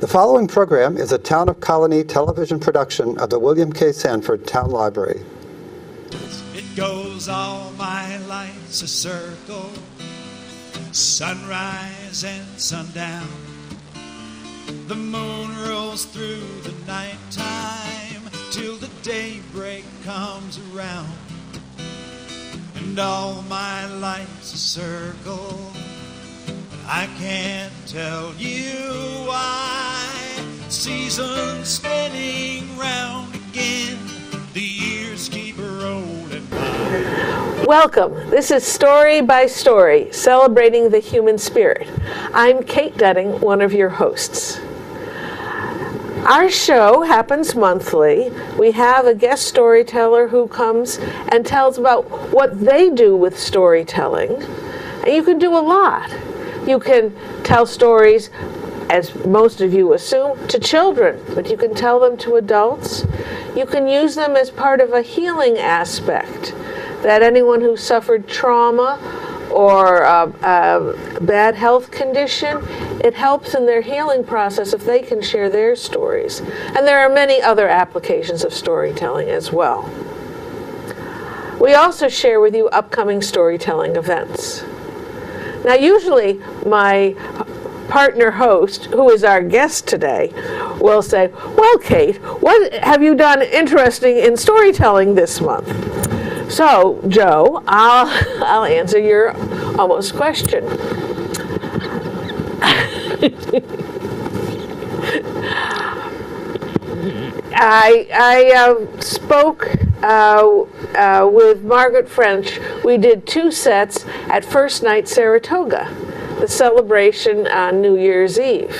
The following program is a Town of Colony television production of the William K. Sanford Town Library. It goes all my life's a circle, sunrise and sundown. The moon rolls through the nighttime till the daybreak comes around. And all my life's a circle, I can't tell you why. Seasons spinning round again, the years keep rolling by. Welcome. This is Story by Story, celebrating the human spirit. I'm Kate Dudding, one of your hosts. Our show happens monthly. We have a guest storyteller who comes and tells about what they do with storytelling. And you can do a lot. You can tell stories, as most of you assume, to children, but you can tell them to adults. You can use them as part of a healing aspect, that anyone who suffered trauma or a bad health condition, it helps in their healing process if they can share their stories. And there are many other applications of storytelling as well. We also share with you upcoming storytelling events. Now, usually my partner host, who is our guest today, will say, well, Kate, what have you done interesting in storytelling this month? So, Joe, I'll answer your almost question. I spoke with Margaret French. We did 2 sets at First Night Saratoga, the celebration on New Year's Eve.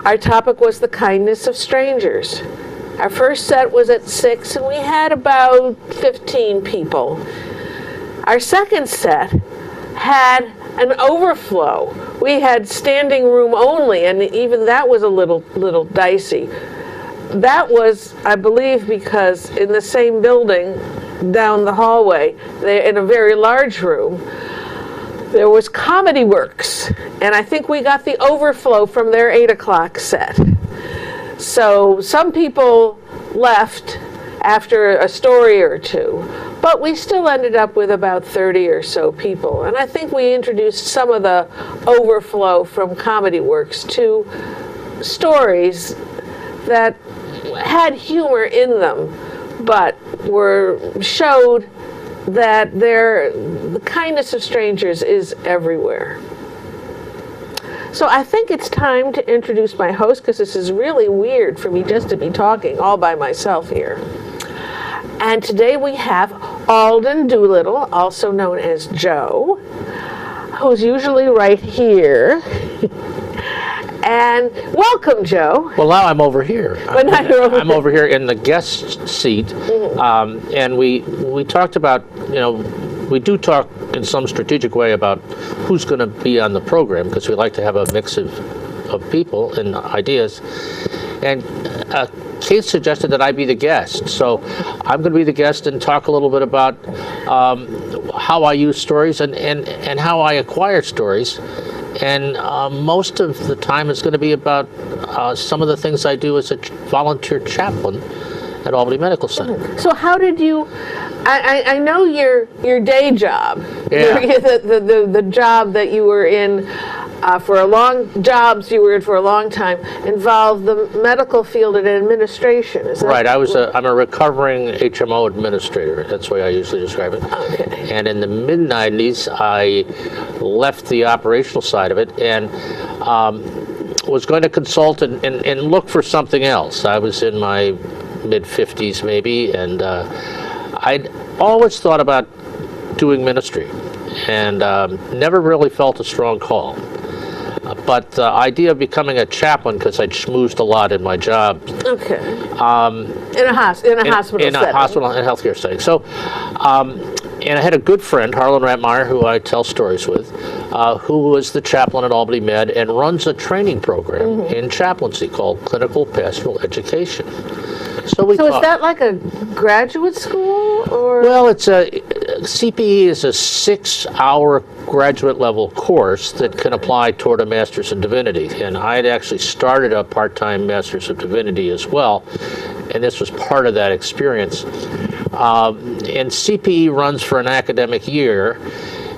Our topic was the kindness of strangers. Our first set was at 6, and we had about 15 people. Our second set had an overflow. We had standing room only, and even that was a little dicey. That was, I believe, because in the same building down the hallway, in a very large room, there was Comedy Works, and I think we got the overflow from their 8 o'clock set. So some people left after a story or 2, but we still ended up with about 30 or so people. And I think we introduced some of the overflow from Comedy Works to stories that had humor in them, but showed that the kindness of strangers is everywhere. So I think it's time to introduce my host, because this is really weird for me just to be talking all by myself here. And today we have Alden Doolittle, also known as Joe, who's usually right here. And welcome, Joe. Well, now I'm over here. But now you're over I'm over here in the guest seat, and we talked about, we do talk in some strategic way about who's going to be on the program, because we like to have a mix of people and ideas. And Kate suggested that I be the guest, so I'm going to be the guest and talk a little bit about how I use stories and how I acquire stories. And most of the time it's going to be about some of the things I do as a volunteer chaplain at Albany Medical Center. So how did you, I know your day job, Yeah. the job that you were in for a long time involved the medical field and administration. Is that Right. I'm a recovering HMO administrator. That's the way I usually describe it. Okay. And in the mid-'90s, I left the operational side of it and was going to consult and look for something else. I was in my mid-50s maybe, and I'd always thought about doing ministry and never really felt a strong call. But the idea of becoming a chaplain, because I'd schmoozed a lot in my job. Okay. In a hospital setting. In a hospital and healthcare setting. So, and I had a good friend, Harlan Ratmeyer, who I tell stories with, who was the chaplain at Albany Med and runs a training program in chaplaincy called Clinical Pastoral Education. So we So is talk- that like a graduate school, or? Well, it's a CPE is a 6-hour graduate level course that can apply toward a Master's in Divinity. And I had actually started a part-time Master's of Divinity as well, and this was part of that experience. And CPE runs for an academic year,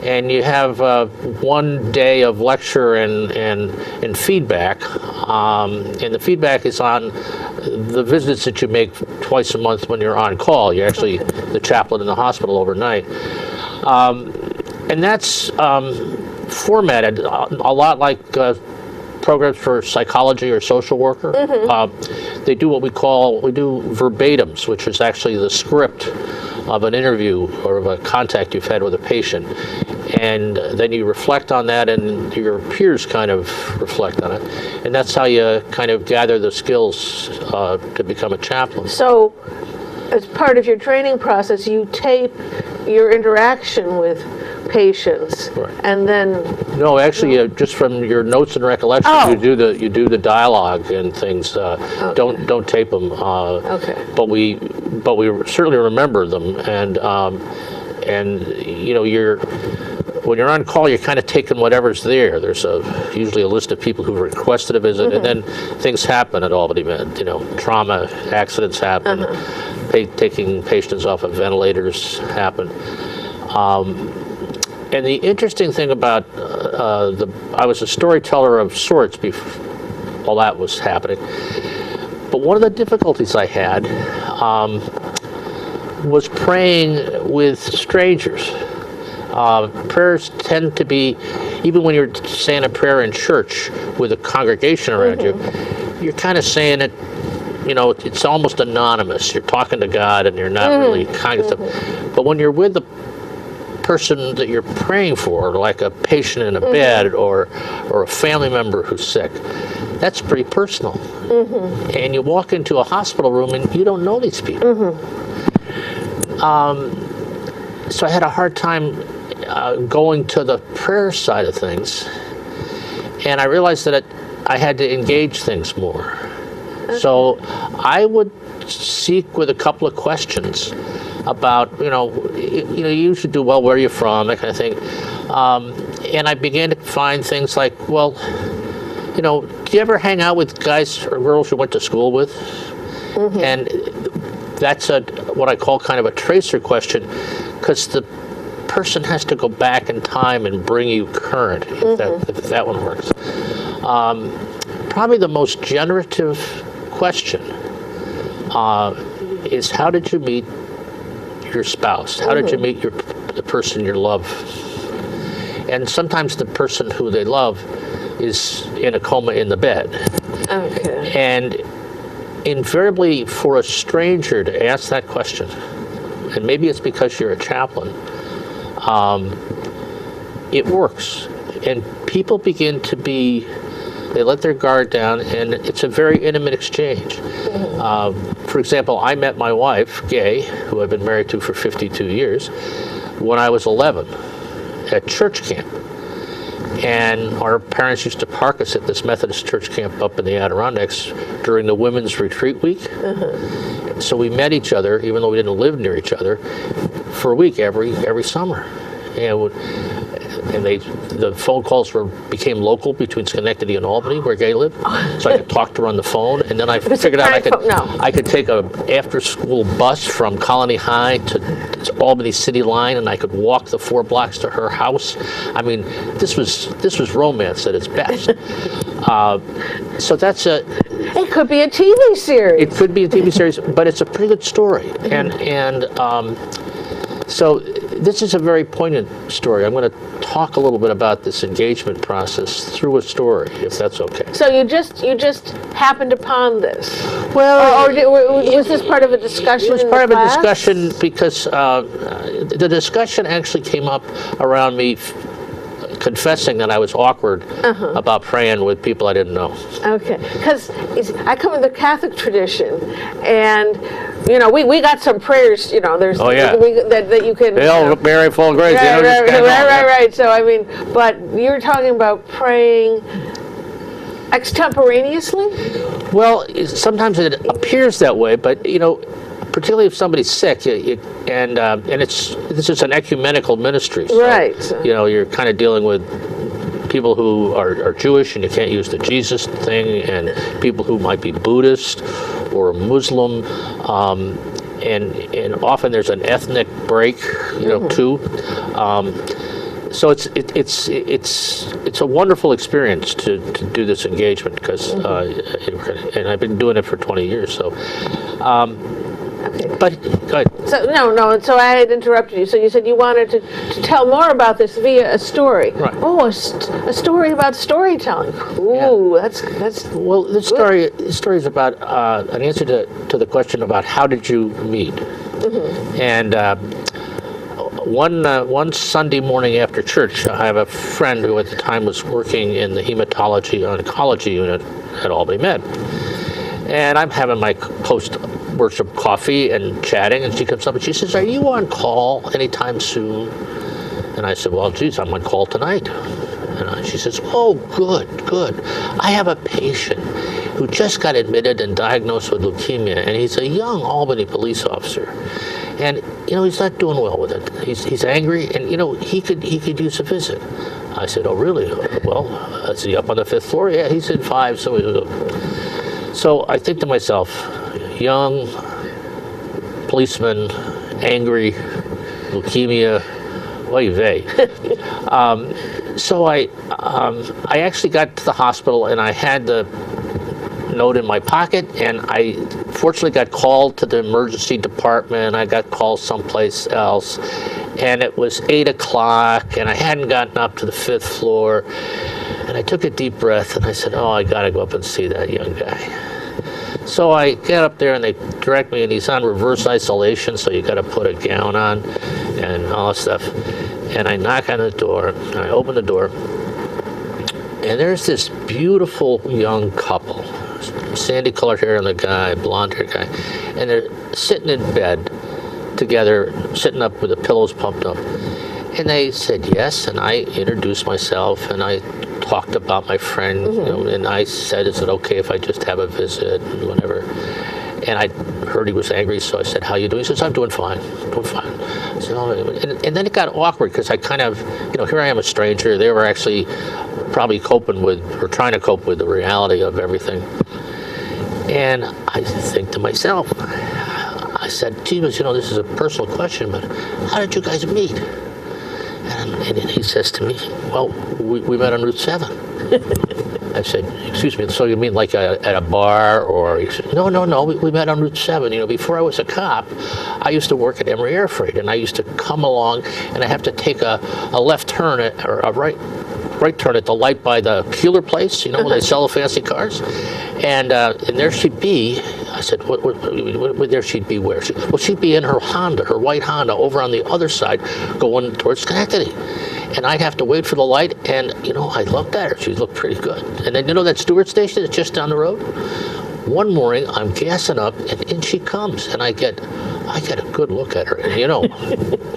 and you have 1 day of lecture and feedback, and the feedback is on the visits that you make twice a month when you're on call. You're actually the chaplain in the hospital overnight. And that's formatted a lot like programs for psychology or social worker. They do what we do verbatims, which is actually the script of an interview or of a contact you've had with a patient. And then you reflect on that, and your peers kind of reflect on it. And that's how you kind of gather the skills to become a chaplain. So, as part of your training process, you tape your interaction with patients, Right. and then No, actually, just from your notes and recollection, Oh. you do the dialogue and things. Don't tape them. Okay. But we certainly remember them, and you know, when you're on call, you're kind of taking whatever's there. There's usually a list of people who've requested a visit, and then things happen at Albany Med. You know, trauma, accidents happen, taking patients off of ventilators happen. And the interesting thing about I was a storyteller of sorts before all that was happening. But one of the difficulties I had was praying with strangers. Prayers tend to be, even when you're saying a prayer in church with a congregation around you, you're kind of saying it, you know, it's almost anonymous. You're talking to God and you're not really cognizant. But when you're with the person that you're praying for, like a patient in a bed or a family member who's sick, that's pretty personal. And you walk into a hospital room and you don't know these people. So I had a hard time going to the prayer side of things, and I realized that I had to engage things more. So I would seek with a couple of questions about, you should do well, where are you from, that kind of thing. And I began to find things like, well, do you ever hang out with guys or girls you went to school with? And that's what I call kind of a tracer question, because the person has to go back in time and bring you current, if that one works. Probably the most generative question is, how did you meet your spouse? How did you meet the person you love? And sometimes the person who they love is in a coma in the bed. Okay. And invariably, for a stranger to ask that question, and maybe it's because you're a chaplain, it works. And people begin to they let their guard down, and it's a very intimate exchange. For example, I met my wife, Gay, who I've been married to for 52 years, when I was 11 at church camp. And our parents used to park us at this Methodist church camp up in the Adirondacks during the Women's Retreat Week. So we met each other, even though we didn't live near each other, for a week every summer. And the phone calls became local between Schenectady and Albany, where Gay lived. So I could talk to her on the phone, and then I figured out I could take a after-school bus from Colony High to Albany City Line, and I could walk the 4 blocks to her house. I mean, this was romance at its best. So that's It could be a TV series. It could be a TV series, but it's a pretty good story, and so this is a very poignant story. I'm going to talk a little bit about this engagement process through a story, if that's okay. So you just happened upon this? Well, or was this part of a discussion? It was in part of class? a discussion because the discussion actually came up around me confessing that I was awkward about praying with people I didn't know. Okay, because I come in the Catholic tradition, and we got some prayers. There's that you can. Hail Mary, full of grace. Right. So I mean, but you're talking about praying extemporaneously. Well, sometimes it appears that way, but particularly if somebody's sick, and this is an ecumenical ministry. So, Right. you're kind of dealing with people who are Jewish, and you can't use the Jesus thing, and people who might be Buddhist or Muslim, and often there's an ethnic break, too. So it's a wonderful experience to do this engagement because, and I've been doing it for 20 years. So, but go ahead. So no. So I had interrupted you. So you said you wanted to tell more about this via a story. Right. Oh, a story about storytelling. Ooh, that's. Well, this story is about an answer to the question about how did you meet, and. One Sunday morning after church, I have a friend who at the time was working in the hematology oncology unit at Albany Med. And I'm having my post-worship coffee and chatting, and she comes up and she says, "Are you on call anytime soon?" And I said, "Well, geez, I'm on call tonight." And she says, "Oh, good. I have a patient who just got admitted and diagnosed with leukemia, and he's a young Albany police officer. And, he's not doing well with it. He's angry, and, he could use a visit." I said, "Oh, really? Well, is he up on the 5th floor?" "Yeah, he's in 5, so So I think to myself, young policeman, angry, leukemia, oy vey. So I actually got to the hospital, and I had the note in my pocket, and I fortunately got called to the emergency department. I got called someplace else, and it was 8 o'clock, and I hadn't gotten up to the 5th floor, and I took a deep breath, and I said, "Oh, I gotta go up and see that young guy." So I get up there, and they direct me, and he's on reverse isolation, so you gotta put a gown on and all that stuff. And I knock on the door, and I open the door, and there's this beautiful young couple, sandy-colored hair on the guy, blonde-haired guy, and they're sitting in bed together, sitting up with the pillows pumped up. And they said yes, and I introduced myself, and I talked about my friend, and I said, "Is it okay if I just have a visit?" and whatever. And I heard he was angry, so I said, "How you doing?" He says, "I'm doing fine, doing fine." I said, "Oh," and then it got awkward because I kind of, here I am, a stranger. They were actually probably trying to cope with the reality of everything. And I think to myself, I said, "Gee, this is a personal question, but how did you guys meet?" And he says to me, "Well, we met on Route 7. I said, "Excuse me, so you mean like at a bar?" Or he said, No, we met on Route 7. Before I was a cop, I used to work at Emory Air Freight, and I used to come along, and I have to take a left turn or a right turn at the light by the Keeler place, where they sell the fancy cars. And there she'd be." I said, what there she'd be where? She'd be in her Honda, her white Honda, over on the other side, going towards Schenectady. And I'd have to wait for the light, and, I looked at her. She looked pretty good. And then, that Stewart station is just down the road? One morning, I'm gassing up, and in she comes, and I get a good look at her. And,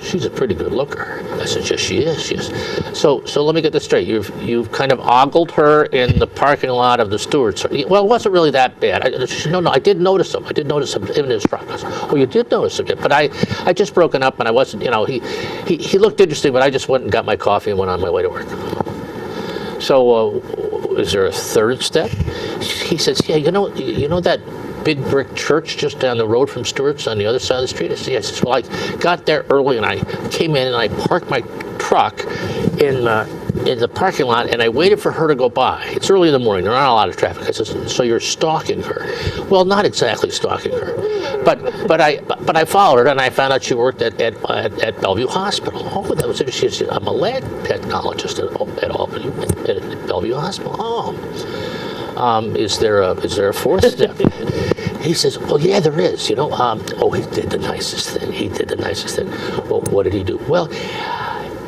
she's a pretty good looker. I said, "Yes, she is. So let me get this straight. You've kind of ogled her in the parking lot of the Stewart's. Well, it wasn't really that bad. No, I did notice him. I did notice him in his truck." I said, "Oh, you did notice him, yeah. But I just broken up, and I wasn't, he looked interesting, but I just went and got my coffee and went on my way to work." So, is there a third step? He says, "Yeah, you know that big brick church just down the road from Stewart's on the other side of the street?" I said, "Yes." Well, I got there early, and I came in, and I parked my truck in the parking lot, and I waited for her to go by. It's early in the morning. There aren't a lot of traffic. I said, "So you're stalking her?" Well, not exactly stalking her, but I followed her, and I found out she worked at Bellevue Hospital. Oh, that was interesting. She said, "I'm a lab technologist at Albany, at Bellevue Hospital." "Oh. Is there a fourth step?" He says, "Oh, yeah, there is. He did the nicest thing. Well, what did he do?" Well,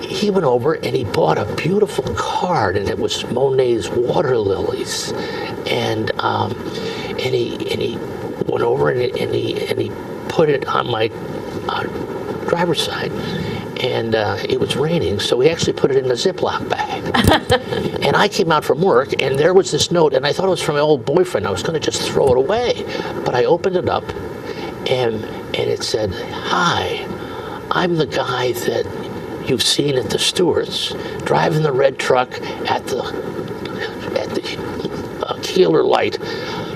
he went over and he bought a beautiful card, and it was Monet's Water Lilies, and he went over and he put it on my driver's side, and it was raining, so we actually put it in a Ziploc bag. And I came out from work, and there was this note, and I thought it was from my old boyfriend. I was going to just throw it away, but I opened it up, and it said, "Hi, I'm the guy that you've seen at the Stewart's, driving the red truck at the Keeler light.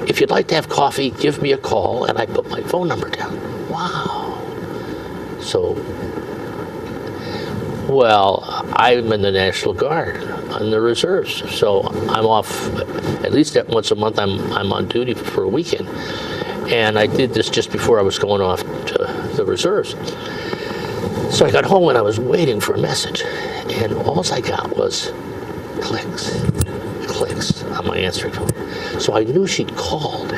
If you'd like to have coffee, give me a call." And I put my phone number down. Wow. So, well, I'm in the National Guard, on the reserves. So I'm off at least once a month. I'm on duty for a weekend. And I did this just before I was going off to the reserves. So I got home and I was waiting for a message. And all I got was clicks on my answering phone. So I knew she'd called,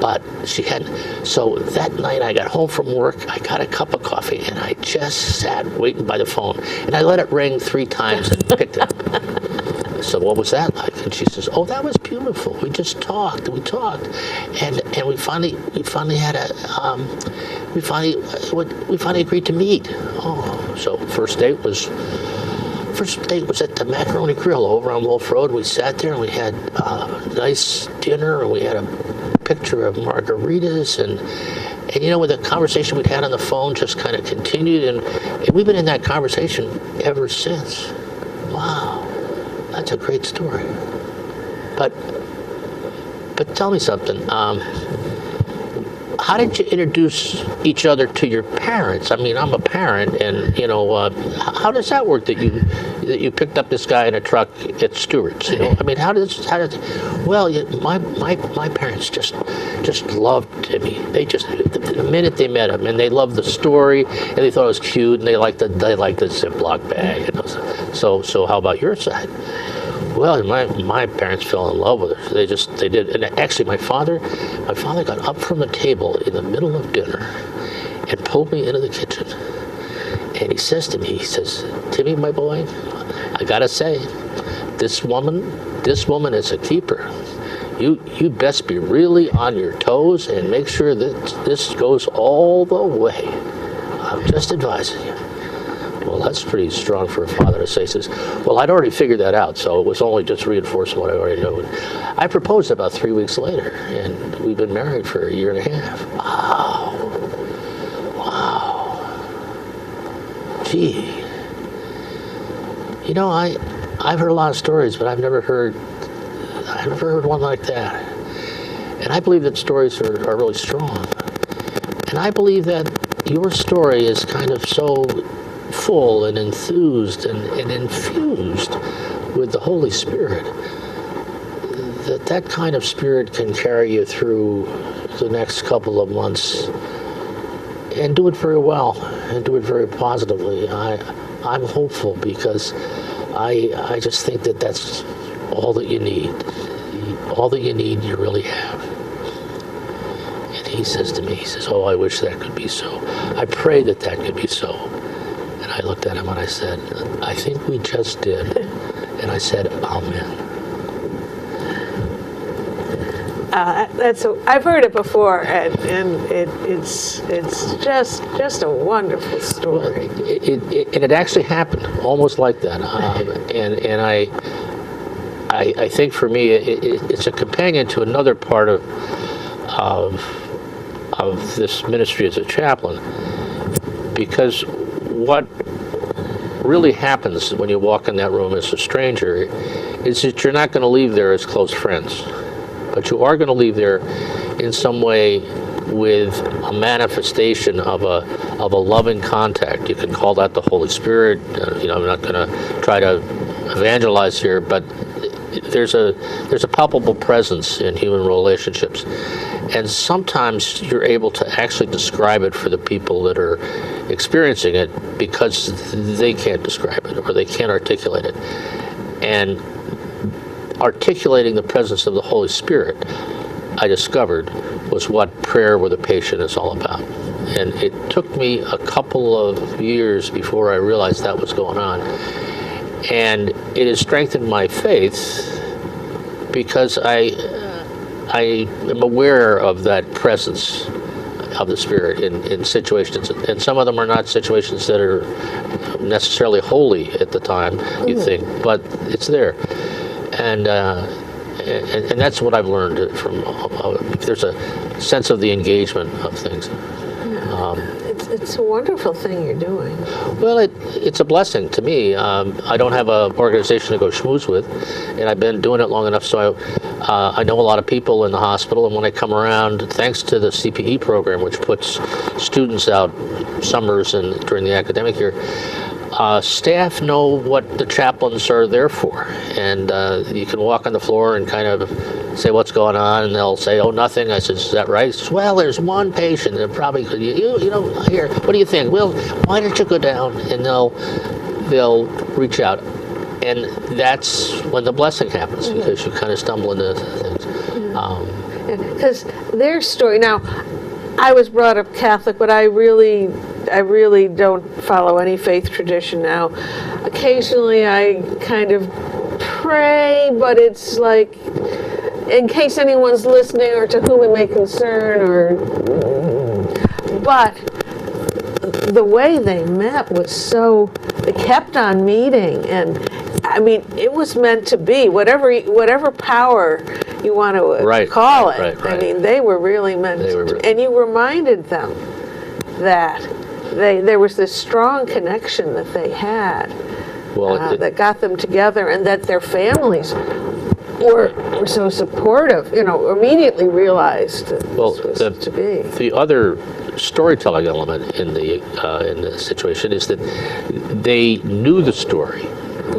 but she hadn't. So that night I got home from work, I got a cup of coffee, and I just sat waiting by the phone. And I let it ring 3 times and picked it up. So what was that like? And she says, "Oh, that was beautiful. We just talked. We talked, and we finally had we finally agreed to meet." Oh, so first date was at the Macaroni Grill over on Wolf Road. We sat there and we had a nice dinner, and we had a picture of margaritas, and with the conversation we'd had on the phone just kind of continued, and we've been in that conversation ever since. Wow, that's a great story. But tell me something. How did you introduce each other to your parents? I mean, I'm a parent, and how does that work? That you picked up this guy in a truck at Stewart's? I mean, how did? Well, my parents just loved Timmy. They just the minute they met him, and they loved the story, and they thought it was cute, and they liked the Ziploc bag. So how about your side? Well, my parents fell in love with her. They did. And actually, my father got up from the table in the middle of dinner and pulled me into the kitchen. And he says to me, he says, "Timmy, my boy, I gotta say, this woman is a keeper. You best be really on your toes and make sure that this goes all the way. I'm just advising you." Well, that's pretty strong for a father to say. He says, "Well, I'd already figured that out, so it was only just reinforcing what I already knew." I proposed about 3 weeks later, and we've been married for a year and a half. Wow. Gee. I've heard a lot of stories, but I've never heard one like that. And I believe that stories are really strong. And I believe that your story is kind of so full and enthused and infused with the Holy Spirit, that kind of spirit can carry you through the next couple of months and do it very well and do it very positively. I'm hopeful because I just think that that's all that you need. All that you need, you really have. And he says to me, he says, "Oh, I wish that could be so. I pray that could be so." And I looked at him and I said, "I think we just did." And I said, "Amen." I've heard it before, and it's just a wonderful story. And it actually happened almost like that. And I think for me it's a companion to another part of this ministry as a chaplain, because what really happens when you walk in that room as a stranger is that you're not going to leave there as close friends, but you are going to leave there in some way with a manifestation of a loving contact. You can call that the Holy Spirit. I'm not going to try to evangelize here, but there's a palpable presence in human relationships, and sometimes you're able to actually describe it for the people that are experiencing it because they can't describe it or they can't articulate it. And articulating the presence of the Holy Spirit, I discovered, was what prayer with a patient is all about. And it took me a couple of years before I realized that was going on. And it has strengthened my faith because I am aware of that presence of the Spirit in situations, and some of them are not situations that are necessarily holy at the time, you think, but it's there. And that's what I've learned from. There's a sense of the engagement of things. It's a wonderful thing you're doing. Well, it's a blessing to me. I don't have an organization to go schmooze with, and I've been doing it long enough, so I know a lot of people in the hospital, and when I come around, thanks to the CPE program, which puts students out summers and during the academic year, staff know what the chaplains are there for, and you can walk on the floor and kind of say what's going on, and they'll say, "Oh, nothing." I said, "Is that right?" He says, "Well, there's one patient that probably could. You know, here. What do you think? Well, why don't you go down?" And they'll reach out, and that's when the blessing happens, because you kind of stumble into things. Because their story. Now, I was brought up Catholic, but I really don't follow any faith tradition now. Occasionally I kind of pray, but it's like, in case anyone's listening or to whom it may concern, but the way they met was so, they kept on meeting, and I mean, it was meant to be, whatever power you want to call it. Right. I mean, they were really meant to, and you reminded them that there was this strong connection that they had, that got them together, and that their families were so supportive. Immediately realized that this was to be. The other storytelling element in the situation is that they knew the story.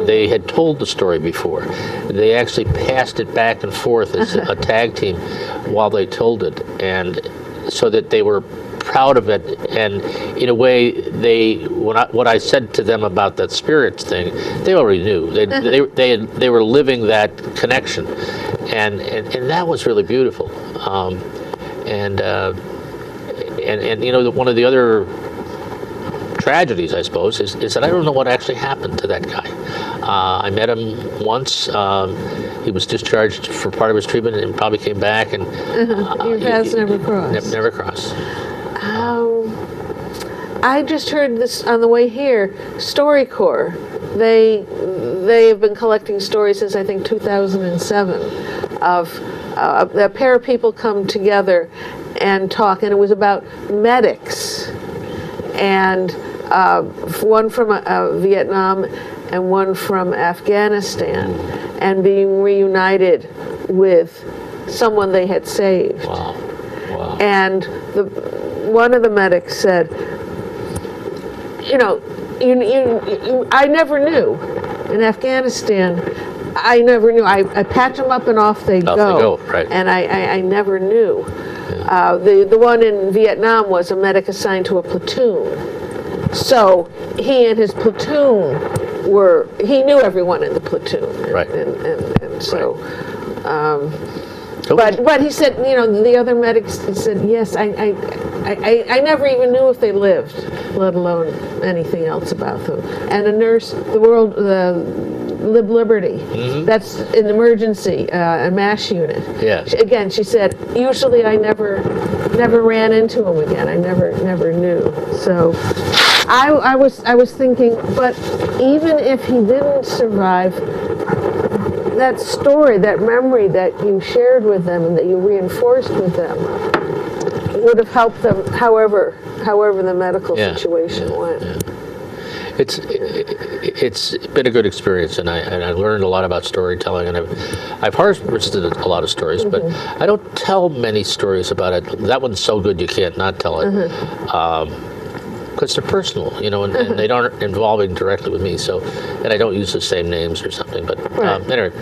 They had told the story before. They actually passed it back and forth as a tag team while they told it, and so that they were proud of it. And in a way, what I said to them about that spirit thing, they already knew. They were living that connection, and that was really beautiful. And one of the other tragedies, I suppose, is that I don't know what actually happened to that guy. I met him once. He was discharged for part of his treatment and probably came back. And your paths never crossed. Never crossed. I just heard this on the way here. StoryCorps. They have been collecting stories since, I think, 2007. Of a pair of people come together and talk, and it was about medics, and one from Vietnam and one from Afghanistan, and being reunited with someone they had saved. Wow. And one of the medics said, I never knew in Afghanistan. I never knew. I patch them up and off they go. Right. And I never knew. Yeah. The one in Vietnam was a medic assigned to a platoon. So he and his platoon he knew everyone in the platoon. Right. And so, but he said, the other medics said, yes, I never even knew if they lived, let alone anything else about them. And a nurse, the Lib Liberty, that's an emergency, a MASH unit. Yes. Again, she said, usually I never ran into him again. I never knew. So I was thinking, but even if he didn't survive, that story, that memory that you shared with them and that you reinforced with them would have helped them however the medical situation went. Yeah. It's been a good experience, and I learned a lot about storytelling, and I've harvested a lot of stories, but I don't tell many stories about it. That one's so good you can't not tell it, because they're personal, and they aren't involving directly with me. So, and I don't use the same names or something. But anyway.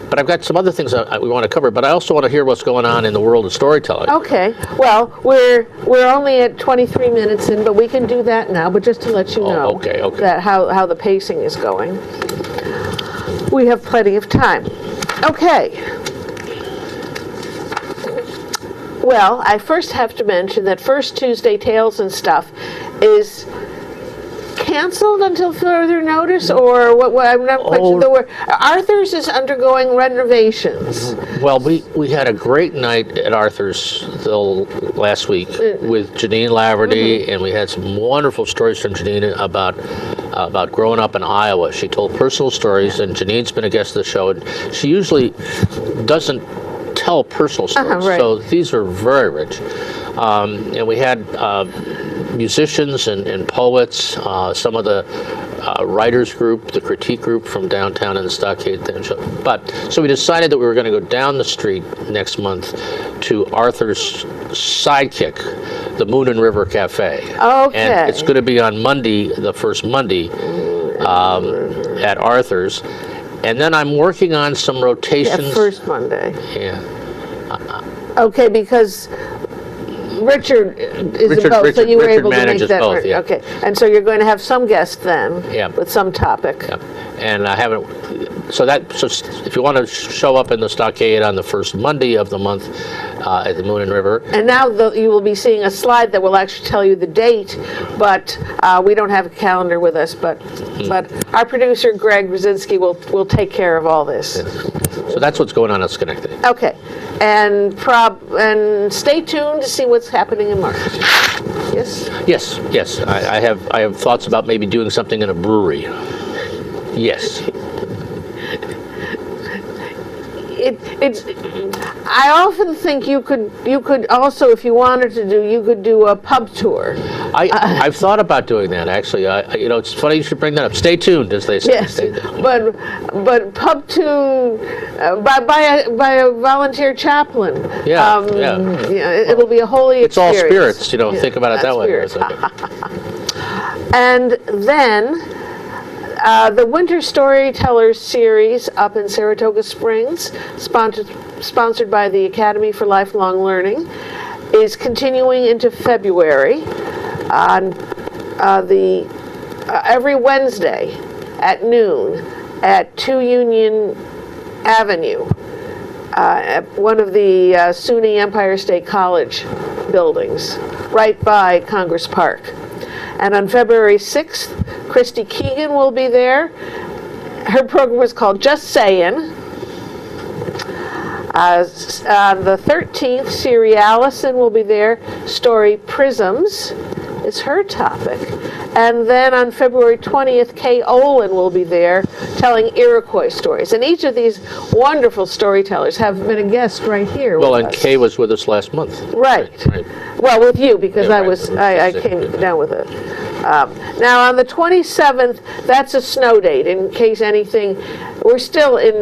But I've got some other things we want to cover, but I also want to hear what's going on in the world of storytelling. Okay. Well, we're only at 23 minutes in, but we can do that now. But just to let you know that how the pacing is going. We have plenty of time. Okay. Well, I first have to mention that First Tuesday Tales and Stuff is canceled until further notice, or what I'm not quite sure. Arthur's is undergoing renovations. Well, we had a great night at Arthur's last week with Janine Laverty, and we had some wonderful stories from Janine about growing up in Iowa. She told personal stories, and Janine's been a guest of the show, and she usually doesn't tell personal stories, right. so these are very rich. And we had musicians and poets, some of the writers group, the critique group from downtown in the Stockade. So we decided that we were going to go down the street next month to Arthur's sidekick, the Moon and River Cafe. Okay. And it's going to be on Monday, the first Monday, at Arthur's. And then I'm working on some rotations. Yeah, first Monday. Yeah. Okay, because Richard is in both, so you were able to make that both, work. yeah. Okay, and so you're going to have some guests then, Yeah. with some topic. Yeah. And I haven't. So if you want to show up in the Stockade on the first Monday of the month at the Moon and River. And now you will be seeing a slide that will actually tell you the date, but we don't have a calendar with us. But our producer Greg Brzezinski will take care of all this. So that's what's going on in Schenectady. Okay, and stay tuned to see what's happening in March. Yes. Yes. I have thoughts about maybe doing something in a brewery. Yes. I often think you could also, if you wanted to you could do a pub tour. I've thought about doing that, actually. It's funny you should bring that up. Stay tuned, as they say. Yes, but pub tour by a volunteer chaplain. Yeah, It'll be a holy it's experience. all spirits, think about it that way. And then the Winter Storytellers series up in Saratoga Springs, sponsored by the Academy for Lifelong Learning, is continuing into February on every Wednesday at noon at 2 Union Avenue, at one of the SUNY Empire State College buildings, right by Congress Park. And on February 6th, Christy Keegan will be there. Her program is called Just Sayin'. On the 13th, Siri Allison will be there. Story Prisms is her topic. And then on February 20th, Kay Olin will be there telling Iroquois stories. And each of these wonderful storytellers have been a guest right here with us. Kay was with us last month. Right. Well, with you, because I came down with it. Now on the 27th, that's a snow date. In case anything, we're still in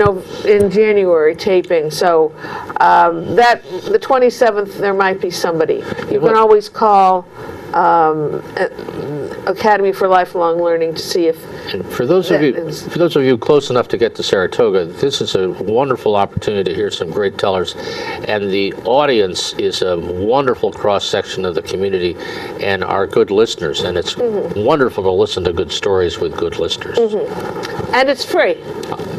January taping, so the 27th there might be somebody. You can always call Academy for Lifelong Learning to see if. And for those of you close enough to get to Saratoga, this is a wonderful opportunity to hear some great tellers, and the audience is a wonderful cross section of the community, and are good listeners, and it's wonderful to listen to good stories with good listeners. And it's free.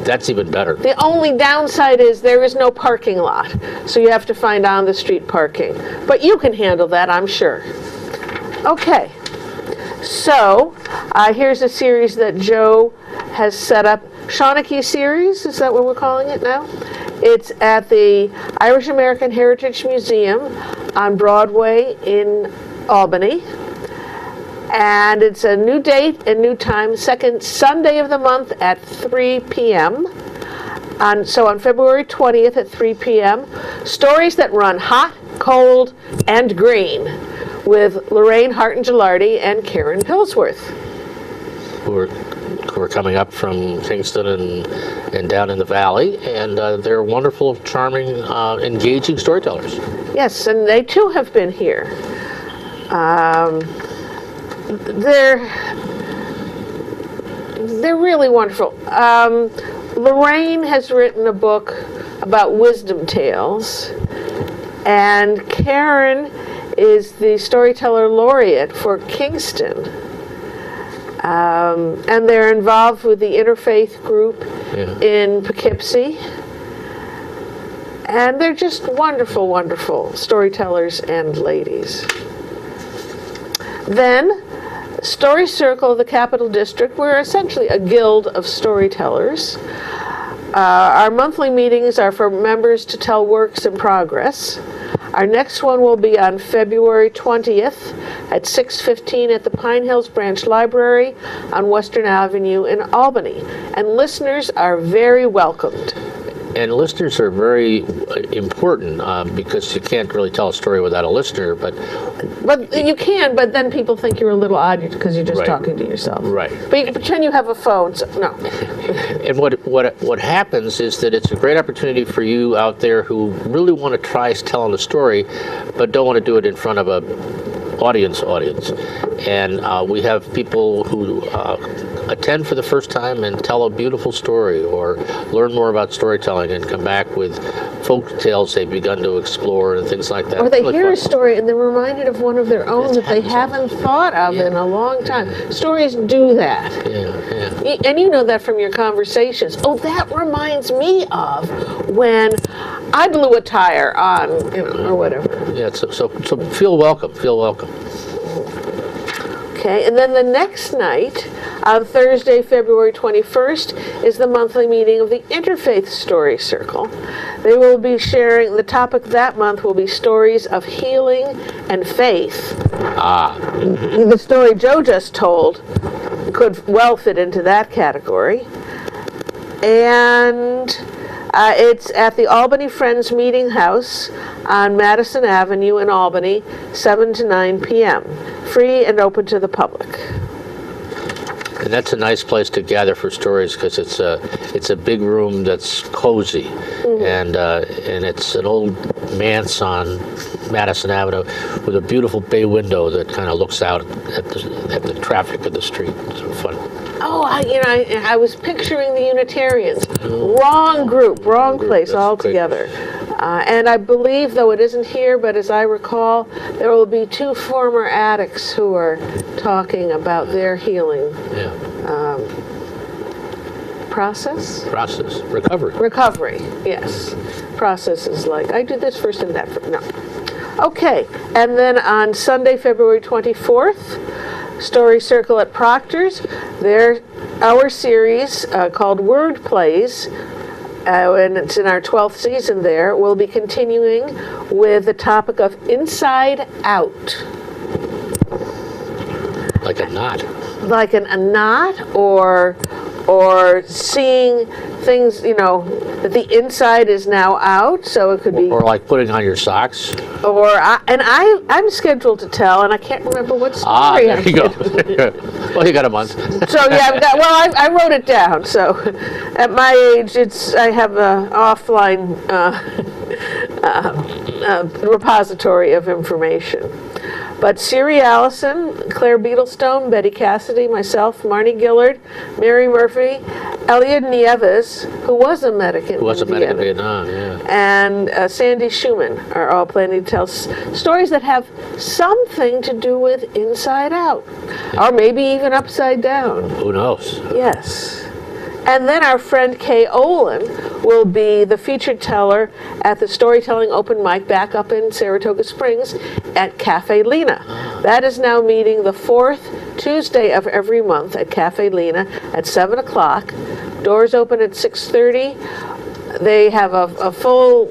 That's even better. The only downside is there is no parking lot, so you have to find on-the-street parking. But you can handle that, I'm sure. Okay, so here's a series that Joe has set up. Shawnee series, is that what we're calling it now? It's at the Irish American Heritage Museum on Broadway in Albany. And it's a new date and new time, second Sunday of the month at 3 p.m. So on February 20th at 3 p.m., stories that run hot, cold, and green with Lorraine Harton-Gilardi and Karen Pillsworth. Who are coming up from Kingston and down in the valley, and they're wonderful, charming, engaging storytellers. Yes, and they too have been here. They're really wonderful. Lorraine has written a book about wisdom tales, and Karen is the storyteller laureate for Kingston. And they're involved with the interfaith group in Poughkeepsie. And they're just wonderful, wonderful storytellers and ladies. Then Story Circle of the Capital District, we're essentially a guild of storytellers. Our monthly meetings are for members to tell works in progress. Our next one will be on February 20th at 6:15 at the Pine Hills Branch Library on Western Avenue in Albany. And listeners are very welcomed. And listeners are very important because you can't really tell a story without a listener, but you can, but then people think you're a little odd because you're just Right. talking to yourself. Right. But you can pretend you have a phone, so no. And what happens is that it's a great opportunity for you out there who really want to try telling a story, but don't want to do it in front of a audience. And we have people who attend for the first time and tell a beautiful story, or learn more about storytelling and come back with folk tales they've begun to explore and things like that. Or they Really hear fun. a story and they're reminded of one of their own that they happens haven't thought of in a long time. Stories do that. Yeah. And you know that from your conversations. Oh, that reminds me of when I blew a tire on, or whatever. Yeah, so feel welcome. Okay, and then the next night, on Thursday, February 21st, is the monthly meeting of the Interfaith Story Circle. They will be sharing, the topic that month will be stories of healing and faith. The story Joe just told could well fit into that category. And it's at the Albany Friends Meeting House on Madison Avenue in Albany, 7 to 9 p.m. Free and open to the public. And that's a nice place to gather for stories because it's a big room that's cozy, and it's an old manse on Madison Avenue with a beautiful bay window that kind of looks out at the traffic of the street. It's fun. Oh, I was picturing the Unitarians. Wrong group, wrong place That's altogether. And I believe, though it isn't here, but as I recall, there will be 2 former addicts who are talking about their healing process. Recovery, yes. Process is like, I did this first and that first. No. Okay, and then on Sunday, February 24th, Story Circle at Proctor's, our series called Word Plays, and it's in our 12th season there, we'll be continuing with the topic of Inside Out. Like a knot. Like a knot, or seeing things, that the inside is now out, so it could be... Or like putting on your socks. I'm scheduled to tell, and I can't remember what story. There you go. Well, you got a month. So yeah, I wrote it down. So at my age, I have an offline repository of information. But Siri Allison, Claire Beetlestone, Betty Cassidy, myself, Marnie Gillard, Mary Murphy, Elliot Nieves, who was a medic in Vietnam, yeah. and Sandy Schumann are all planning to tell stories that have something to do with Inside Out, or maybe even Upside Down. Who knows? Yes. And then our friend Kay Olin will be the featured teller at the Storytelling Open Mic back up in Saratoga Springs at Cafe Lena. That is now meeting the 4th Tuesday of every month at Cafe Lena at 7 o'clock. Doors open at 6:30. They have a full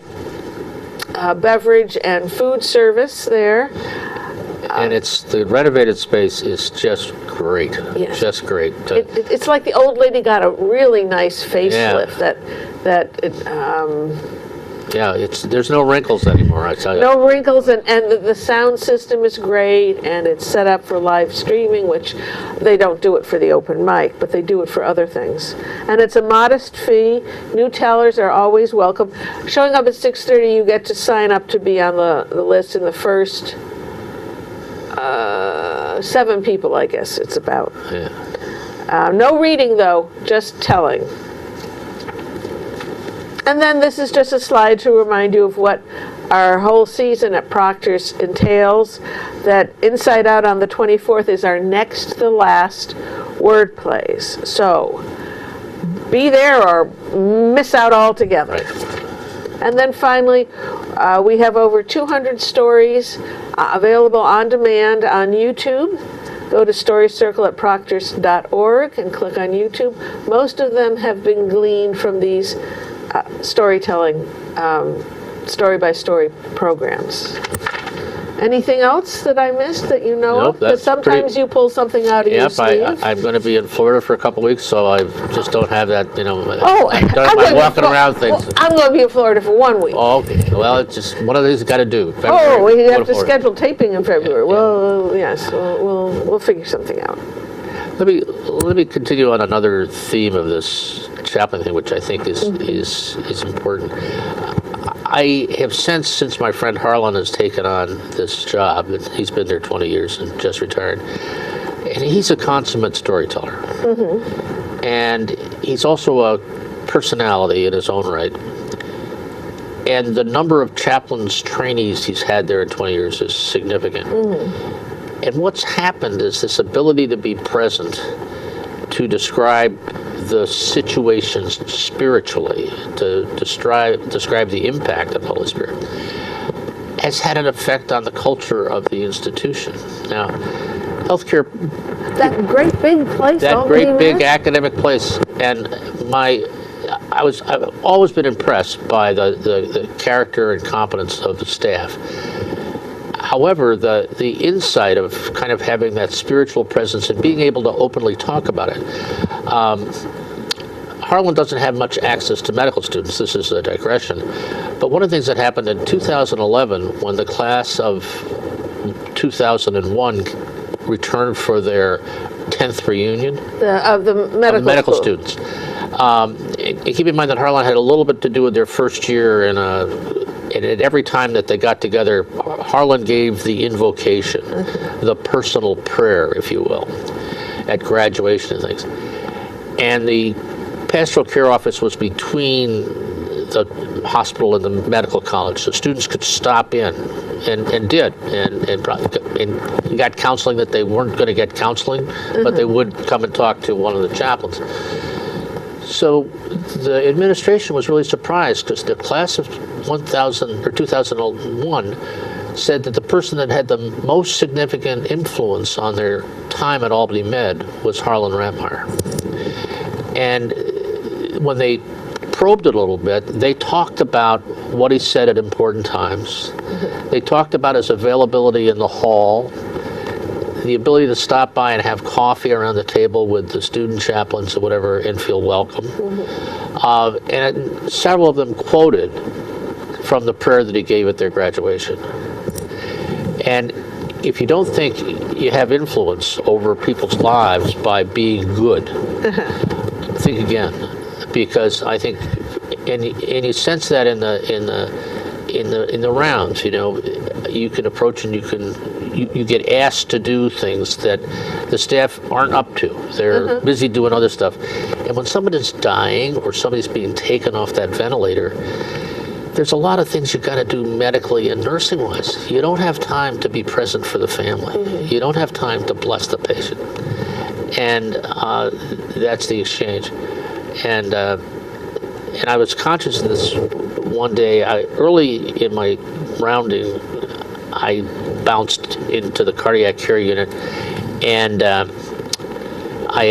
beverage and food service there. And the renovated space is just great. Yes. Just great. It's like the old lady got a really nice facelift. There's no wrinkles anymore, I tell you. No wrinkles, and the sound system is great, and it's set up for live streaming, which they don't do it for the open mic, but they do it for other things. And it's a modest fee. New tellers are always welcome. Showing up at 6:30, you get to sign up to be on the list in the first 7 people, I guess it's about. Yeah. No reading, though, just telling. And then this is just a slide to remind you of what our whole season at Proctor's entails. That Inside Out on the 24th is our next to last word plays. So be there or miss out altogether. Right. And then finally, we have over 200 stories available on demand on YouTube. Go to storycircle@proctors.org and click on YouTube. Most of them have been gleaned from these storytelling, story-by-story programs. Anything else that I missed that you know Nope, of? that's But sometimes you pull something out of your Yep, sleeve. I'm going to be in Florida for a couple weeks, so I just don't have that, Oh, I don't have I'm my gonna be walking around things. Well, I'm going to be in Florida for 1 week. Oh, okay. Well, it's just one of the things you got to do. Oh, we Go have to Florida. schedule taping in February. Yeah. Well, yes, we'll figure something out. Let me continue on another theme of this chaplain thing, which I think is important. I have sensed since my friend Harlan has taken on this job, and he's been there 20 years and just retired, and he's a consummate storyteller. Mm-hmm. And he's also a personality in his own right. And the number of chaplains trainees he's had there in 20 years is significant. Mm-hmm. And what's happened is this ability to be present, to describe the situations spiritually, to describe the impact of the Holy Spirit, has had an effect on the culture of the institution. Now, healthcare, That great big place. that great big academic place, and I've always been impressed by the character and competence of the staff. However, the insight of kind of having that spiritual presence and being able to openly talk about it. Harlan doesn't have much access to medical students. This is a digression. But one of the things that happened in 2011, when the class of 2001 returned for their 10th reunion of the medical school. students. Keep in mind that Harlan had a little bit to do with their first year, and at every time that they got together, Harlan gave the invocation, the personal prayer, if you will, at graduation and things. And the pastoral care office was between the hospital and the medical college, so students could stop in, and did, and got counseling that they weren't going to get counseling, but they would come and talk to one of the chaplains. So the administration was really surprised because the class of 2001 said that the person that had the most significant influence on their time at Albany Med was Harlan Rampmeyer. And when they probed it a little bit, they talked about what he said at important times. They talked about his availability in the hall, the ability to stop by and have coffee around the table with the student chaplains or whatever and feel welcome. And several of them quoted from the prayer that he gave at their graduation. And if you don't think you have influence over people's lives by being good, think again, because I think, and you sense that in the rounds, you can approach and you get asked to do things that the staff aren't up to. They're busy doing other stuff. And when someone is dying or somebody's being taken off that ventilator, there's a lot of things you've got to do medically and nursing-wise. You don't have time to be present for the family. You don't have time to bless the patient. And that's the exchange. And I was conscious of this one day. Early in my rounding, I bounced into the cardiac care unit, and I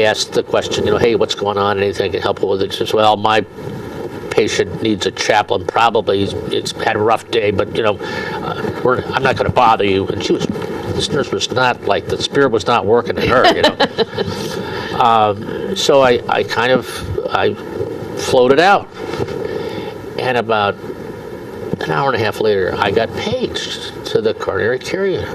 asked the question, hey, what's going on? Anything I can help with? It says, well, my patient needs a chaplain. Probably he's had a rough day, but I'm not going to bother you. And this nurse was not like, the spirit was not working in her. So I floated out, and about an hour and a half later, I got paged to the coronary care unit.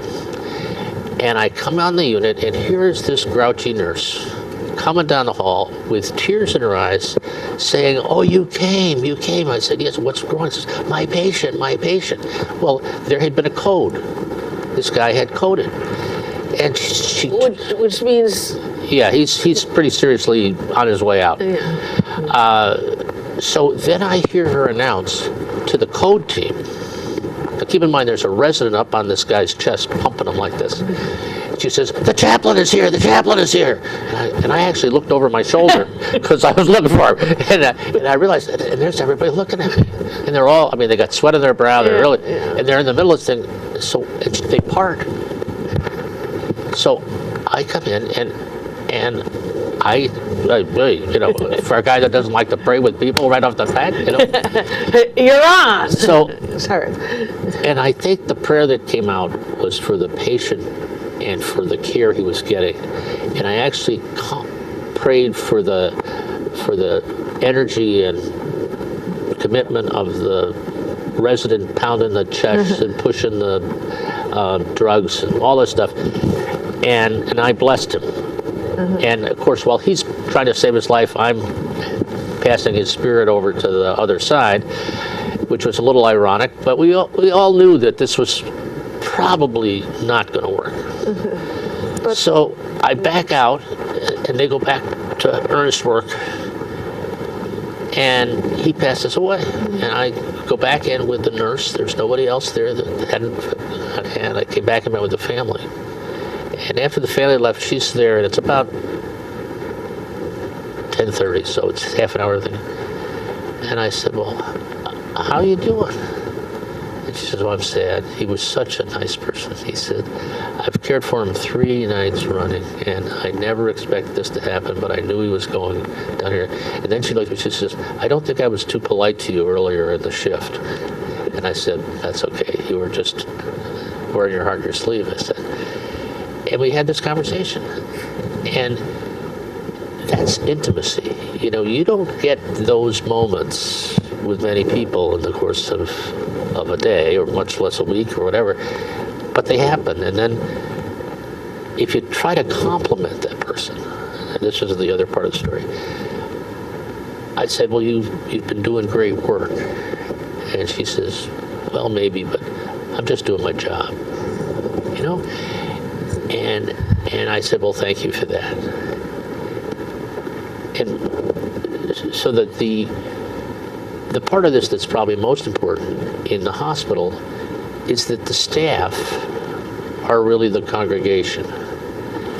And I come on the unit, and here is this grouchy nurse coming down the hall with tears in her eyes, saying, "Oh, you came. I said, "Yes, what's wrong?" She says, my patient. Well, there had been a code. This guy had coded. And she... Which means... Yeah, he's pretty seriously on his way out. Yeah. So then I hear her announce to the code team. Now keep in mind, there's a resident up on this guy's chest pumping him like this. She says, "The chaplain is here, the chaplain is here." And I actually looked over my shoulder because I was looking for him. And I realized, and there's everybody looking at me. And they're all, they got sweat on their brow, they're and they're in the middle of this thing. So they part. So I come in and I for a guy that doesn't like to pray with people right off the bat, You're on. So, Sorry. and I think the prayer that came out was for the patient and for the care he was getting, and I actually prayed for the energy and commitment of the resident pounding the chest and pushing the drugs and all this stuff, and I blessed him. And of course, while he's trying to save his life, I'm passing his spirit over to the other side, which was a little ironic. But we all knew that this was probably not going to work. So I back out, and they go back to earnest work, and he passes away. And I go back in with the nurse. There's nobody else there that hadn't. And I came back and met with the family. And after the family left, she's there, and it's about 10:30, so it's half an hour thing. And I said, well, how are you doing? And she says, well, I'm sad. He was such a nice person. He said, I've cared for him 3 nights running, and I never expected this to happen, but I knew he was going down here. And then she looked at me, she says, I don't think I was too polite to you earlier in the shift. And I said, that's okay. You were just wearing your heart on your sleeve, I said. And we had this conversation. And that's intimacy. You don't get those moments with many people in the course of a day, or much less a week or whatever, but they happen. And then if you try to compliment that person, and this is the other part of the story, I said, well, you've been doing great work. And she says, well, maybe, but I'm just doing my job, And I said, well, thank you for that. And so that the part of this that's probably most important in the hospital is that the staff are really the congregation.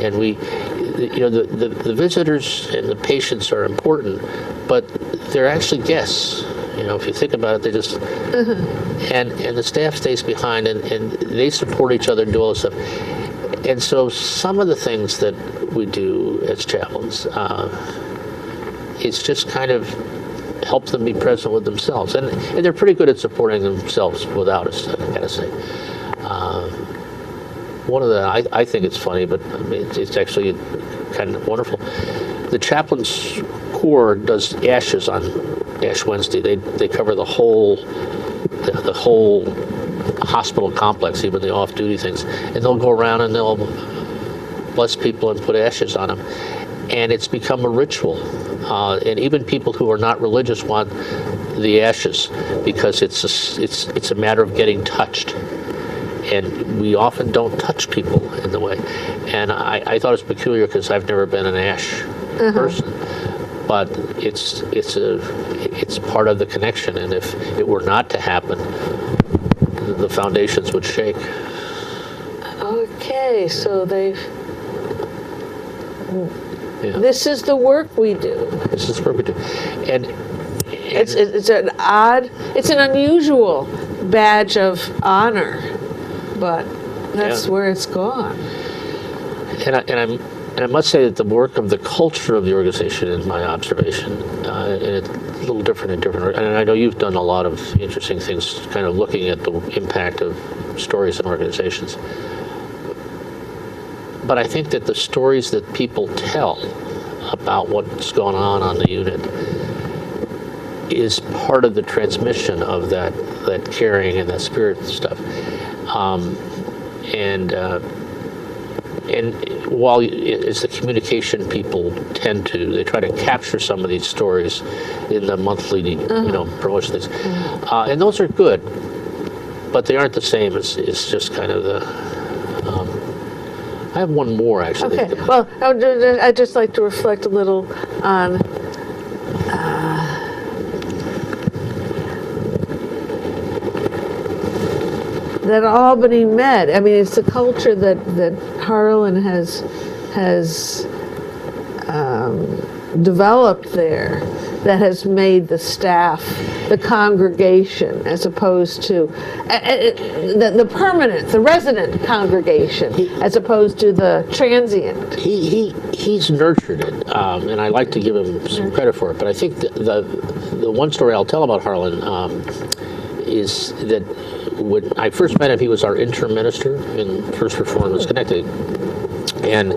And the visitors and the patients are important, but they're actually guests. If you think about it, they just, and the staff stays behind, and they support each other and do all this stuff. And so some of the things that we do as chaplains, it's just kind of help them be present with themselves. And they're pretty good at supporting themselves without us, I gotta say. One of the, I think it's funny, but it's actually kind of wonderful. The chaplain's corps does ashes on Ash Wednesday. They cover the whole hospital complex, even the off-duty things, and they'll go around and they'll bless people and put ashes on them. And it's become a ritual. And even people who are not religious want the ashes because it's a matter of getting touched. And we often don't touch people in the way. And I thought it was peculiar because I've never been an ash person. But it's part of the connection. And if it were not to happen, the foundations would shake. Okay, so they've... Yeah. This is the work we do. This is the work we do. And it's an unusual badge of honor, but that's where it's gone. And I must say that the work of the culture of the organization, in my observation, and it's a little different in different. And I know you've done a lot of interesting things, kind of looking at the impact of stories in organizations. But I think that the stories that people tell about what's going on the unit is part of the transmission of that caring and that spirit stuff. And while it's the communication people tend to, they try to capture some of these stories in the monthly, promotion things. And those are good, but they aren't the same as just kind of the... I have one more, actually. Okay, well, I'd just like to reflect a little on that Albany Med. I mean, it's a culture that Harlan has developed there that has made the staff, the congregation, as opposed to the permanent, the resident congregation, as opposed to the transient? He's nurtured it, and I like to give him some credit for it. But I think the one story I'll tell about Harlan is that when I first met him, he was our interim minister in First Reformed in Schenectady, and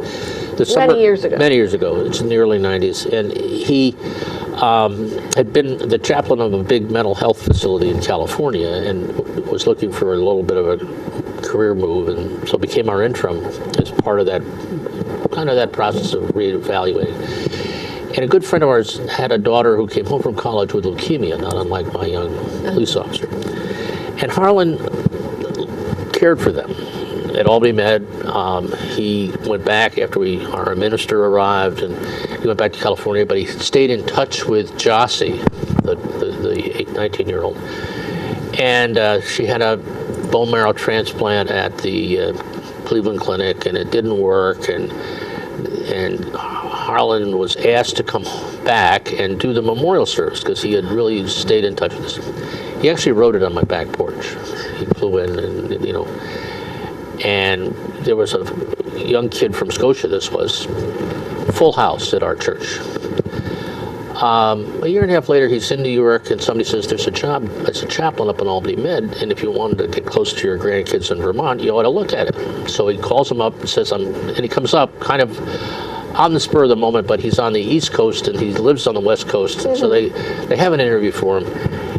the summer, many years ago, it's in the early 90s, and he had been the chaplain of a big mental health facility in California and was looking for a little bit of a career move, and so became our interim as part of that process of reevaluating. And a good friend of ours had a daughter who came home from college with leukemia, not unlike my young police officer. And Harlan cared for them at Albany Med. He went back after our minister arrived, and he went back to California, but he stayed in touch with Jossie, the 19-year-old. And she had a bone marrow transplant at the Cleveland Clinic, and it didn't work. And Harlan was asked to come back and do the memorial service because he had really stayed in touch with us. He actually wrote it on my back porch. He flew in, and there was a young kid from Scotia, this was, full house at our church. A year and a half later, he's in New York, and somebody says, there's a job as a chaplain up in Albany Med, and if you wanted to get close to your grandkids in Vermont, you ought to look at it. So he calls him up and says, and he comes up kind of on the spur of the moment, but he's on the East Coast, and he lives on the West Coast, and so they have an interview for him.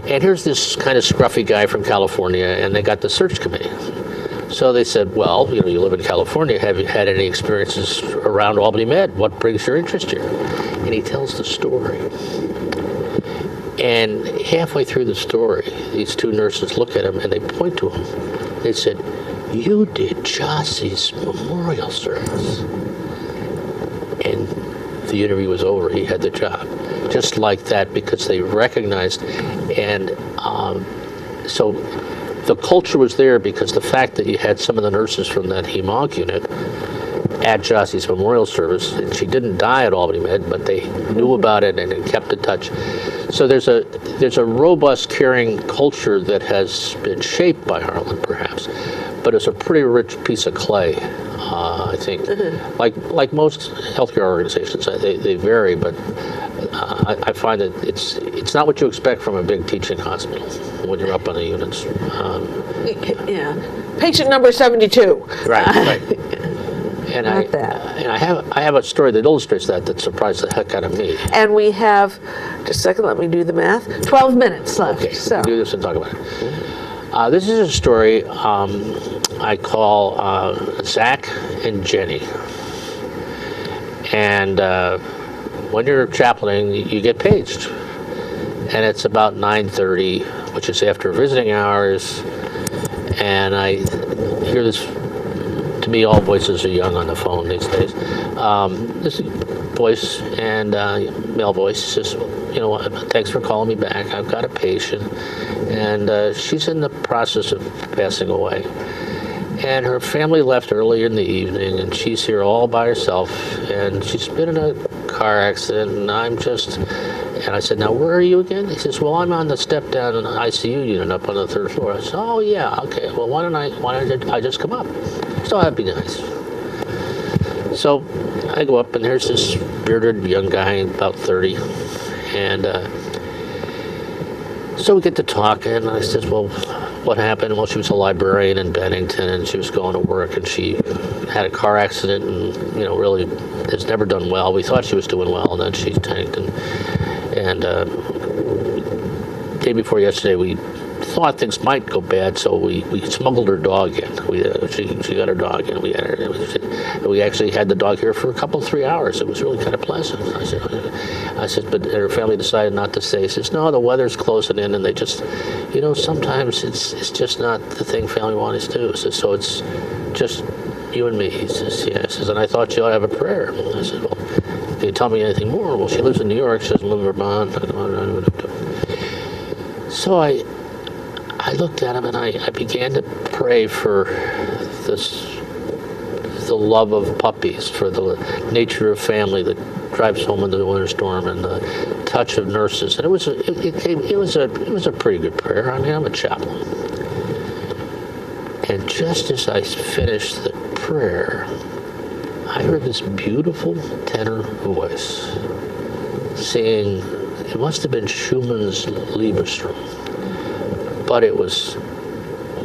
And here's this kind of scruffy guy from California, and they got the search committee. So they said, well, you live in California. Have you had any experiences around Albany Med? What brings your interest here? And he tells the story. And halfway through the story, these two nurses look at him and they point to him. They said, you did Jossie's memorial service. And the interview was over. He had the job. Just like that, because they recognized. And so the culture was there because the fact that you had some of the nurses from that hemonc unit at Jossie's memorial service, and she didn't die at Albany Med, but they knew about it and kept in touch. So there's a robust, caring culture that has been shaped by Harlan, perhaps, but it's a pretty rich piece of clay, I think. Like most healthcare organizations, they vary, but I find that it's not what you expect from a big teaching hospital when you're up on the units. Yeah, patient number 72. Right. And I have a story that illustrates that surprised the heck out of me. And we have, just a second, let me do the math, 12 minutes left. Okay, so. we'll do this and talk about it. This is a story I call Zach and Jenny. And when you're chaplaining, you get paged. And it's about 9:30, which is after visiting hours. And I hear this. To me, all voices are young on the phone these days. This voice and male voice says, thanks for calling me back. I've got a patient, and she's in the process of passing away. And her family left early in the evening, and she's here all by herself, and she's been in a car accident, and and I said, now, where are you again? He says, well, I'm on the step down in the ICU unit up on the 3rd floor. I said, oh, yeah, okay. Well, why don't I just come up? So that'd be nice. So I go up, and there's this bearded young guy, about 30. And so we get to talking, and I says, well, what happened? Well, she was a librarian in Bennington, and she was going to work, and she had a car accident, and, really has never done well. We thought she was doing well, and then she tanked. And day before yesterday, we thought things might go bad, so we smuggled her dog in. She got her dog in. We actually had the dog here for 3 hours. It was really kind of pleasant. I said, but her family decided not to stay. He says, no, the weather's closing in, and they just, sometimes it's just not the thing family wants to do. So it's just you and me. He says, yeah. He says, and I thought you ought to have a prayer. I said, well, can you tell me anything more? Well, she lives in New York. She doesn't live in Vermont. So I looked at him, and I began to pray for this the love of puppies, for the nature of family that drives home in the winter storm, and the touch of nurses. And it was a pretty good prayer. I mean, I'm a chaplain. And just as I finished the prayer, I heard this beautiful tenor voice singing, it must have been Schumann's Liebestraum, but it was,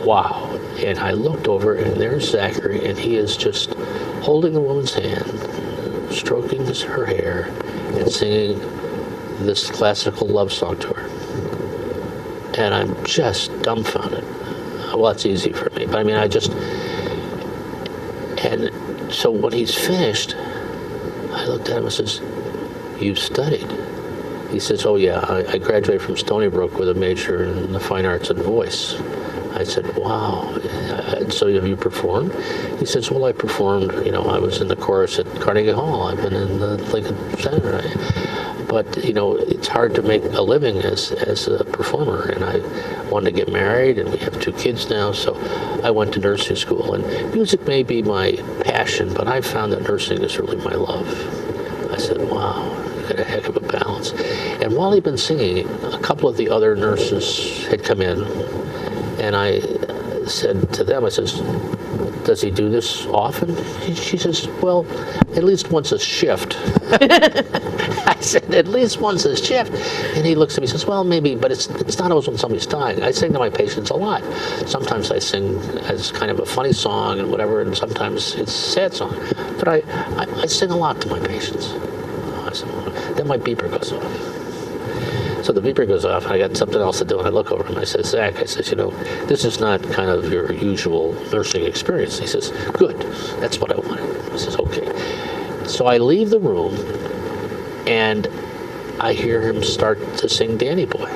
wow. And I looked over, and there's Zachary, and he is just holding the woman's hand, stroking her hair, and singing this classical love song to her. And I'm just dumbfounded. Well, it's easy for me, but I mean, and so when he's finished, I looked at him and says, "You've studied." He says, "Oh yeah, I graduated from Stony Brook with a major in the fine arts and voice." I said, "Wow, so have you performed?" He says, "Well, I performed, I was in the chorus at Carnegie Hall. I've been in the Lincoln Center. But, it's hard to make a living as a performer. And I wanted to get married, and we have 2 kids now, so I went to nursing school. And music may be my passion, but I found that nursing is really my love." I said, "Wow, you got a heck of a balance." And while he'd been singing, a couple of the other nurses had come in, and I said to them, I says, "Does he do this often?" She says, "Well, at least once a shift." I said, "At least once a shift?" And he looks at me and says, "Well, maybe, but it's not always when somebody's dying. I sing to my patients a lot. Sometimes I sing as kind of a funny song and whatever, and sometimes it's a sad song. But I sing a lot to my patients." I said, "Well, then my beeper goes off." So the beeper goes off, and I got something else to do, and I look over him, and I said, "Zach," I says, "this is not kind of your usual nursing experience." He says, "Good, that's what I wanted." I says, "Okay." So I leave the room, and I hear him start to sing Danny Boy.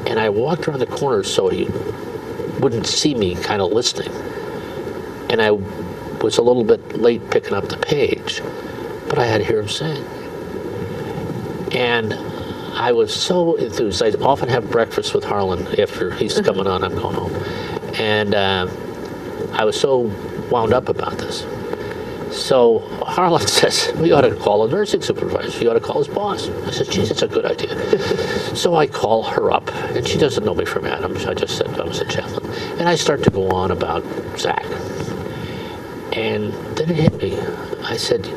And I walked around the corner so he wouldn't see me kind of listening. And I was a little bit late picking up the page, but I had to hear him sing. And I was so enthused. I often have breakfast with Harlan after he's coming on, I'm going home. And I was so wound up about this. So Harlan says, "We ought to call a nursing supervisor. You ought to call his boss." I said, "Geez, that's a good idea." So I call her up, and she doesn't know me from Adam. I just said I was a chaplain. And I start to go on about Zach. And then it hit me. I said,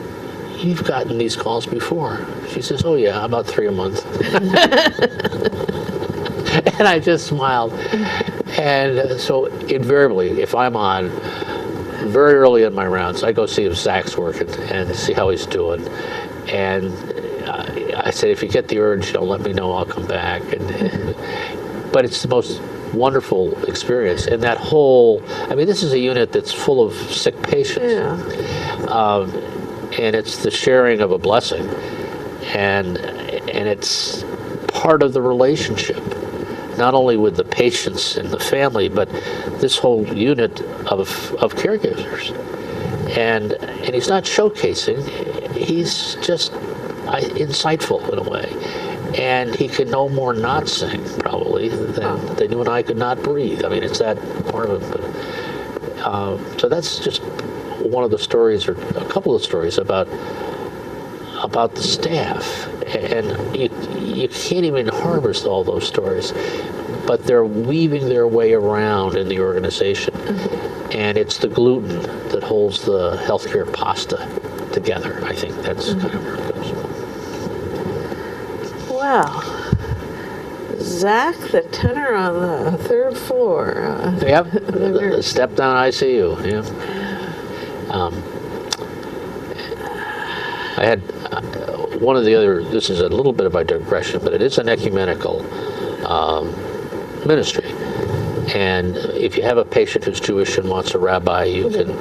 "You've gotten these calls before." She says, "Oh yeah, about 3 a month." And I just smiled. And so invariably, if I'm on very early in my rounds, I go see if Zach's working and see how he's doing. And I said, "If you get the urge, let me know. I'll come back." But it's the most wonderful experience. And that this is a unit that's full of sick patients. Yeah. And it's the sharing of a blessing, and it's part of the relationship, not only with the patients and the family, but this whole unit of caregivers. And he's not showcasing; he's just insightful in a way, and he could no more not sing probably than you and I could not breathe. I mean, it's that part of it. But, so that's just one of the stories, or a couple of stories about the staff, and you can't even harvest all those stories, but they're weaving their way around in the organization, and it's the gluten that holds the healthcare pasta together. I think that's kind of where it goes. Wow. Zach, the tenor on the 3rd floor. Yep, the step down ICU. Yeah. I had one of the other, this is a little bit of a digression, but it is an ecumenical ministry. And if you have a patient who's Jewish and wants a rabbi, you can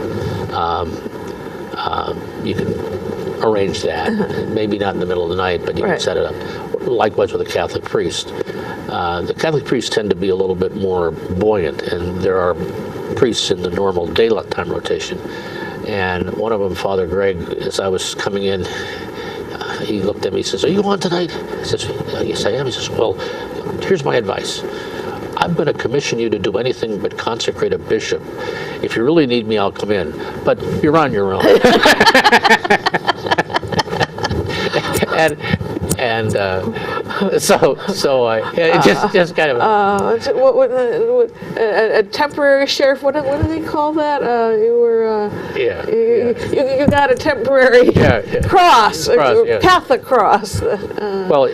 arrange that. Maybe not in the middle of the night, but you can set it up. Likewise with a Catholic priest. The Catholic priests tend to be a little bit more buoyant, and there are priests in the normal daylight time rotation. And one of them, Father Greg, as I was coming in, he looked at me, he says, "Are you on tonight?" I says, "Yes, I am." He says, "Well, here's my advice. I'm going to commission you to do anything but consecrate a bishop. If you really need me, I'll come in. But you're on your own. and so I just kind of a temporary sheriff. What do they call that? You were you got a temporary cross, Catholic cross. Well,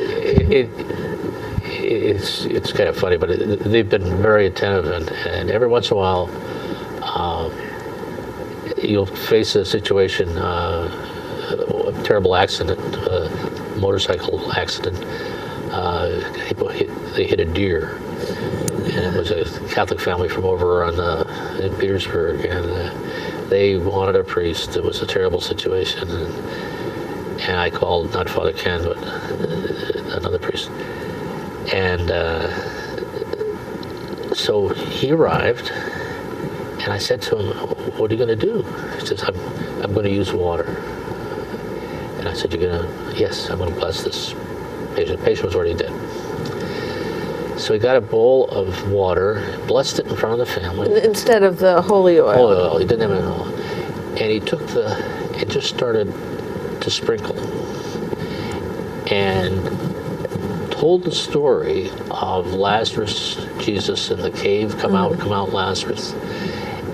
it's kind of funny, but they've been very attentive, and every once in a while, you'll face a situation, a terrible accident, motorcycle accident. They hit a deer, and it was a Catholic family from over in Petersburg, and they wanted a priest. It was a terrible situation, and I called not Father Ken, but another priest. And so he arrived, and I said to him, "What are you going to do?" He says, I'm going to use water." And I said, "You're going to?" "Yes, I'm going to bless this patient." The patient was already dead. So he got a bowl of water, blessed it in front of the family. Instead of the holy oil. Holy oil. He didn't have any oil. And he took and just started to sprinkle. And told the story of Lazarus, Jesus in the cave, come out, Lazarus.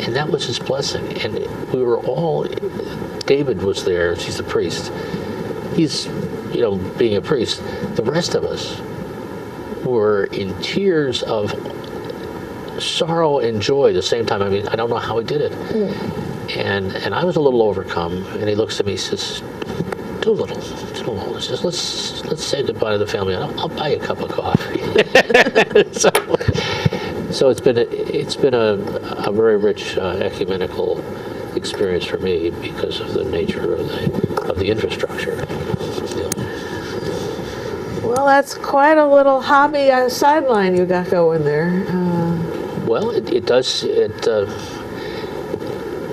And that was his blessing. And we were all, David was there, he's the priest. He's, being a priest. The rest of us were in tears of sorrow and joy at the same time. I mean, I don't know how he did it. And I was a little overcome, and he looks at me, he says, Doolittle, he says, let's say goodbye to the family. I'll buy you a cup of coffee. So it's been a very rich ecumenical experience for me because of the nature of the infrastructure. Well, that's quite a little hobby sideline you got going there. Well, it does.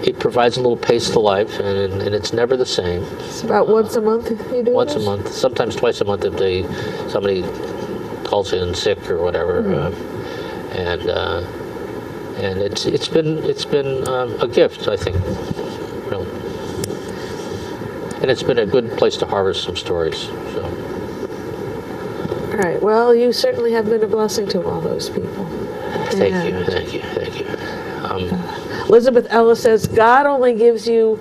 It provides a little pace to life, and it's never the same. It's about once a month you do Once this? a month, sometimes twice a month if somebody calls in sick or whatever, and it's been a gift, I think, and it's been a good place to harvest some stories. So. All right. Well, you certainly have been a blessing to all those people. Thank you. Elizabeth Ellis says, God only gives you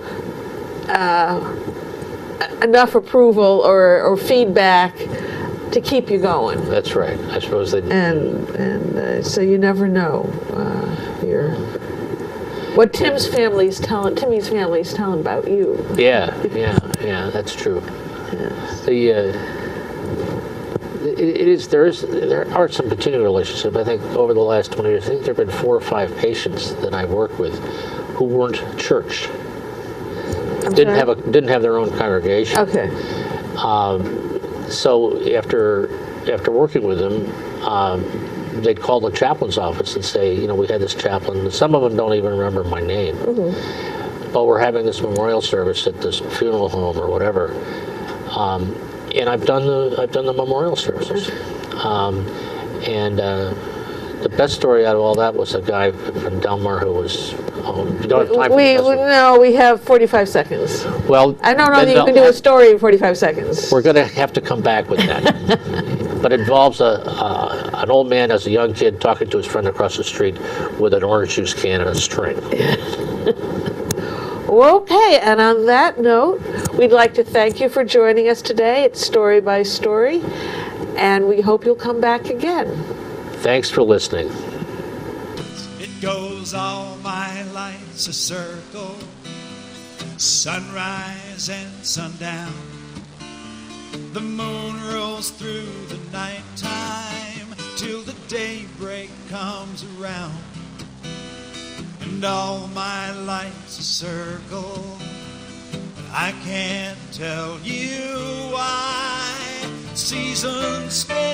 enough approval or feedback to keep you going. That's right. I suppose they. And so you never know what Timmy's family's telling about you. Yeah. That's true. Yes. There are some continuing relationships. I think over the last 20 years, I think there have been 4 or 5 patients that I worked with who weren't churched. Didn't have their own congregation. Okay. So after working with them, they'd call the chaplain's office and say, we had this chaplain. Some of them don't even remember my name, but we're having this memorial service at this funeral home or whatever. And I've done the memorial services, and the best story out of all that was a guy from Delmar who was. You don't have time for this one. No, we have 45 seconds. Well, I don't know that you can do a story in 45 seconds. We're going to have to come back with that, but it involves an old man as a young kid talking to his friend across the street with an orange juice can and a string. Okay, and on that note, we'd like to thank you for joining us today at Story by Story, and we hope you'll come back again. Thanks for listening. It goes all my life's a circle, sunrise and sundown. The moon rolls through the nighttime till the daybreak comes around. And all my life's a circle, but I can't tell you why. Seasons go